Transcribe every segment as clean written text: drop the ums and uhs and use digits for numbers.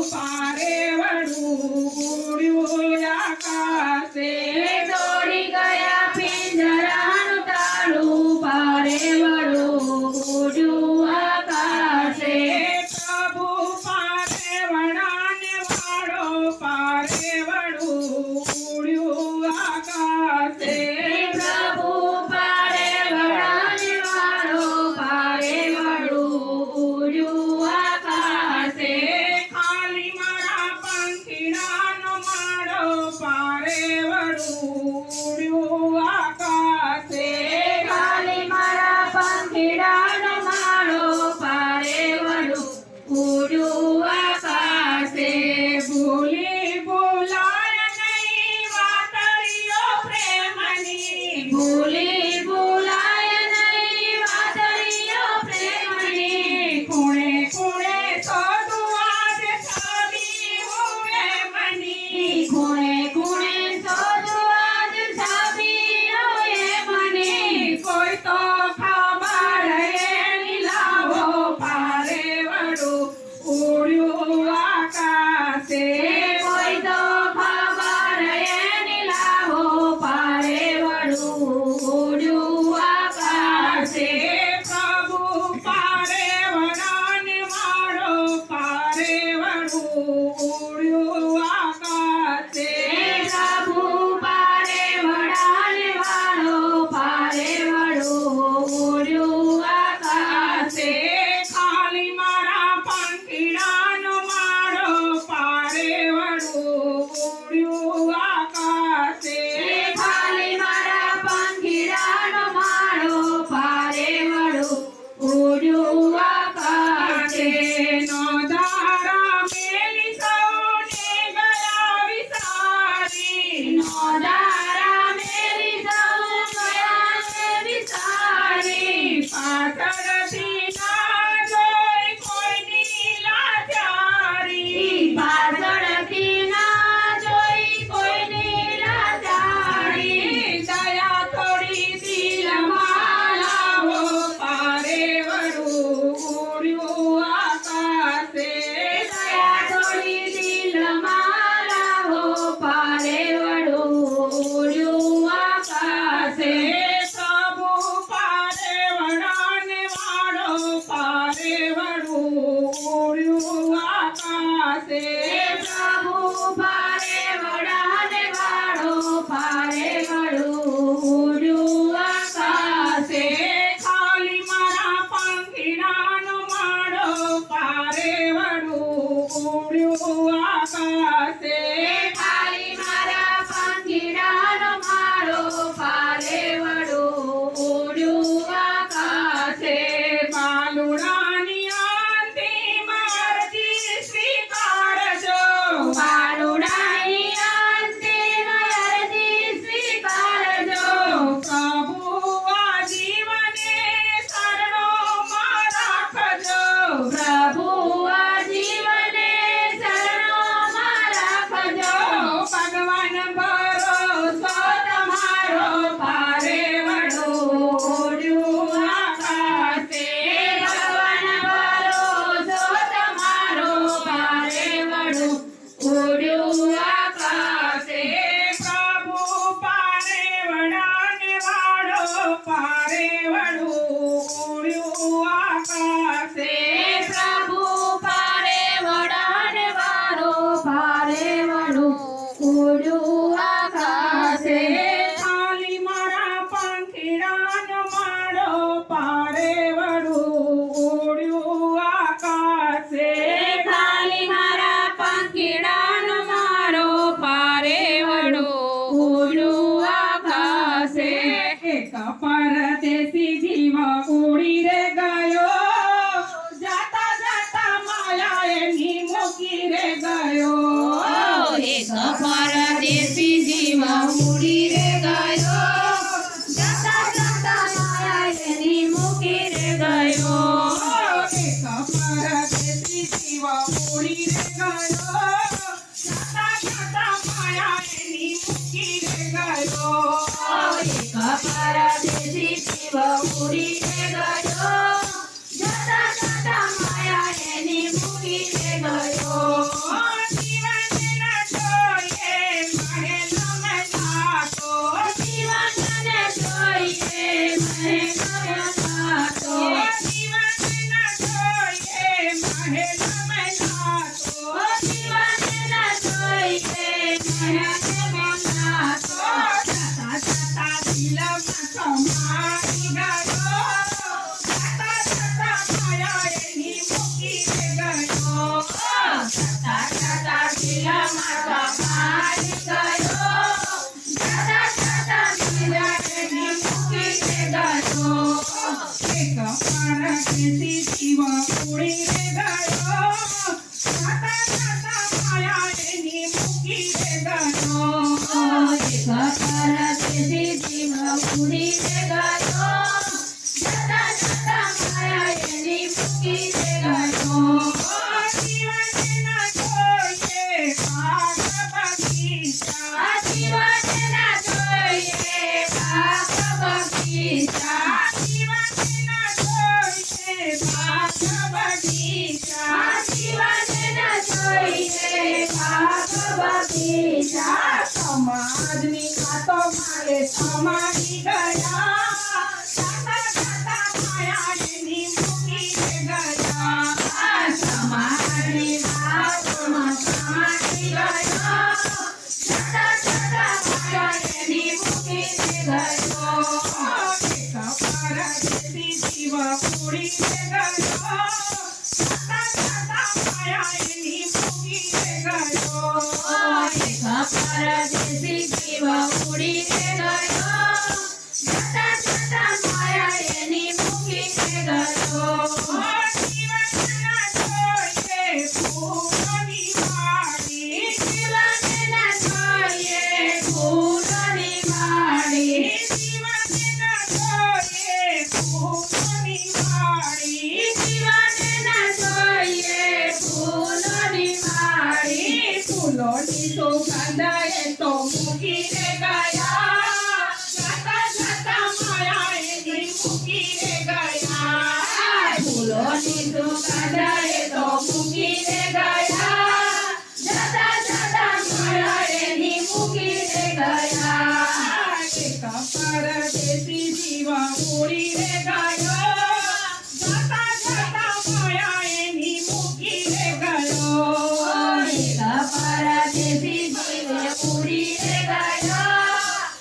પારે વડું ઉડ્યું આકાશે તોડી ગયા પિંજરાનું તાળું પારે વડું ઉડ્યું આકાશે પ્રભુ પારે વડાને વાળો પારે વડું ઉડ્યું આકાશે પ્રભુ પારે વડાને વાળો પારે વડું ઉડ્યું આકાશે ખાલી મારા પંખીડાનો માળો પારે વડું ઉડ્યું આકાશે ખાલી મારા પંખીડાનો માળો પારે વડું ઉડ્યું આકાશે ભૂલી ભૂલાય નહીં વાતળીઓ પ્રેમની ભૂલી ભૂલાય નહીં વાદળીઓ પ્રેમની ખૂણે ખૂણે શોધું આજ છબી હુએ મની ખૂણે ખૂણે શોધું આજ છબીઓ એ મને કોઈ તો ખબર એની લાવો પારે વડું ઉડ્યું આકાશે કોઈ તો ખબર એની લાવો પારે વડું ઉડ્યું આકાશે પ્રભુ પારે વડાને વાળો પારે વડું ઉડ્યું આકાશે પ્રભુ પારે વડાને વાળો પારે વડું ઉડ્યું આકાશે ખાલી મારા પંખીડાનો માળો પારે વડું ઉડ્યું આકાશે ખાલી મારા પંખીડાનો માળો પારે વડું ઉડ્યું આકાશે નો ધારા મેલી સૌને ગયા વિસારી નોધારા મેરી સૌ ગયા છે વિસારી પાછળથી ના જોઈ કોઈની લાચારી પાછળથી ના જોઈ કોઈની લાચારી દયા થોડી દિલમાં લાવો પારે વડું ઉડ્યું આકાશે દયા થોડી દિલમાં લાવો પારે વડું ઉડ્યું આકાશે પ્રભુ પારે વડાને વાળો પારે વડું ઉડ્યું આકાશે પ્રભુ પારે વડાને વાળો પારે વડું ઉડ્યું આકાશે ખાલી મારા પંખીડાનો માળો પારે વડું ઉડ્યું આકાશે ખાલી મારા પંખીડાનો માળો પારે વડું ઉડ્યું આકાશે બાલુડાની અંતિમ અરજી સ્વીકારજો બાલુડાની અંતિમ અરજી સ્વીકારજો પ્રભુ આ જીવને શરણોમાં રાખજો પ્રભુ આ જીવને શરણોમાં રાખજો ભગવાન ભરોસો તમારો પારે વડું ઉડ્યું આકાશે ભગવાન ભરોસો તમારો પારે વડું ઉડ્યું આકાશે પ્રભુ પારે વડાને વાળો પારે વડું ઉડ્યું આકાશે પ્રભુ પારે વડાને વાળો પારે વડું ઉડ્યું આકાશે ખાલી મારા પંખીડાનો માળો પારે વડું ઉડ્યું આકાશે ખાલી મારા પંખીડાનો માળો પારે વડું ઉડ્યું આકાશે એક પરદેશી જીવ ઉડી રે ગયો જાતા જાતા માયા એની મૂકી રે ગયો એક પરદેશી જીવ ઉડી રે ગયો જતા જતા માયા એની મૂકી રે ગયો એક પરદેશી જીવ ઉડી રે ગયો જાતા જાતા માયા એની મૂકી રે ગયો એક પરદેશી જીવ ઉડી રે ગયો જતા જતા માયા એની મૂકી રે ગયો મહેલમાં નાતો. શિવાને ના જોઈએ મહેલમાં નાતો. જાતા જાતા દિલમાં સમાઈ ગયો. જાતા જાતા માયા એની મૂકીને ગયો. જતા જતા દિલમાં સમાઈ ગયો. જતા જતા દિલ એની મૂકીને ગયો. એક પરદેશી જીવ ઉડીને ગયો. જાતા જાતા માયા એની મૂકીને ગયો. એક પરદેશી જીવ ઉડીને ગયો. જતા જતા માયા એની મૂકીને ગયો. જીવને ના જોઈએ બાગ બગીચા. જીવને ના જોઈએ બાગ બગીચા. જીવને ના જોઈએ બાગ બગીચા. જીવને ના જોઈએ બાગ બગીચા. સમાજની વાતો મારે સમાવી ગયા. જાતા જાતા માયા એની મૂકીને ગયા. સમાજની વાતોમાં સમાઈ ગયો. જતા જતા માયા એની મૂકીને ગયો. એક પરદેશી જીવ ઉડીને ગયો. જાતા જાતા માયા એની મૂકીને ગયો. એક પરદેશી જીવ ઉડીને ગયો. જતા જતા માયા એની મૂકીને ગયો. જીવને ના જોઈએ ફૂલોની વાડી. જીવને ના જોઈએ ફૂલોની વાડી. જીવને ના જોઈએ ફૂલોની વાડી. જીવને ના જોઈએ ફૂલોની વાડી. ફૂલોની સુગંધ એ તો મૂકીને ગયા. જાતા જાતા માયા એની મૂકીને ગયા. ફૂલોની સુગંધ એ તો મૂકીને ગયા. જતા જતા માયા એની મૂકીને ગયા. એક પરદેશી જીવ ઉડીને ગયો. જાતા જાતા માયા એની મૂકીને ગયો. એક પરદેશી જીવ ઉડીને ગયો.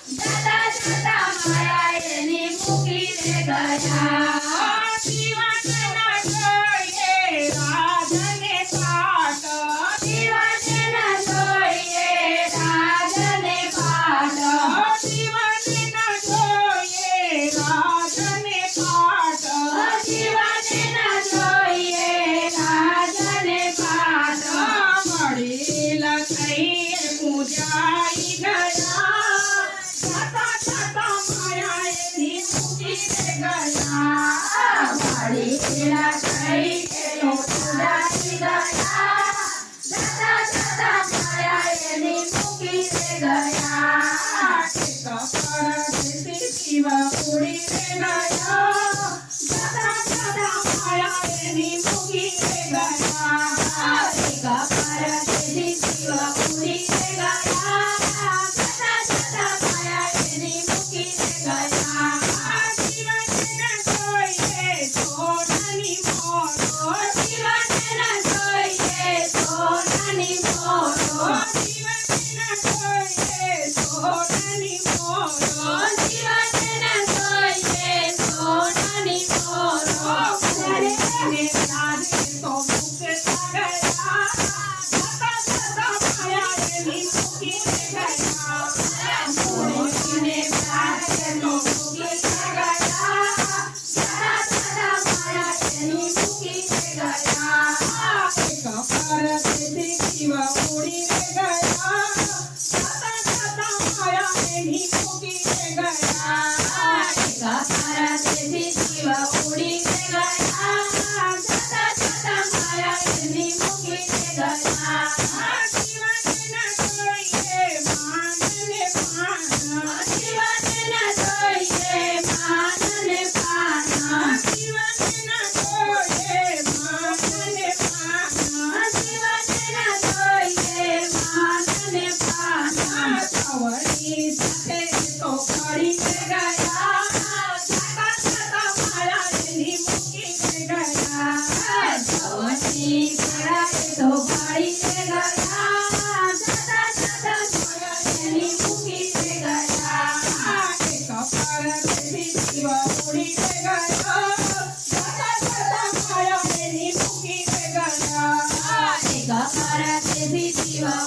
જતા જતા માયા એની મૂકીને ગયા. જીવને ના જોઈએ રાજને પાટ. જીવને ના જોઈએ રાજને પાટ. જીવને ના જોઈએ રાજને પાટ. જીવને ના જોઈએ રાજને પાટ. વડીલ થઈને પૂજાઈ ગયા. જાતા જાતા માયા એની મૂકીને ગયા. વડીલા થઈને પૂજાઈ ગયા. જતા જતા માયા એની મૂકીને ગયા. એક પરદેશી જીવ ઉડીને ગયો. જાતા જાતા માયા એની મૂકીને ગયા. એક પરદેશી જીવ ઉડીને ગયા. જતા જતા માયા એની મૂકીને ગયા. જીવને ના જોઈએ સોનાની મોરો. જીવને ના જોઈએ સોનાની મોરો. જીવને ના જોઈએ સોનાની મોરો. જીવને ના જોઈએ સોનાની મોરો. ઘરે ને તારે તો મૂકતા ગયા. ની પરાએ તો ભાળીને ગયા જતા જતા જોયા તેની મૂકીને ગયા એક પરદેશી જીવ ઉડીને ગયો જતા જતા માયા એની મૂકીને ગયા એક પરદેશી જીવ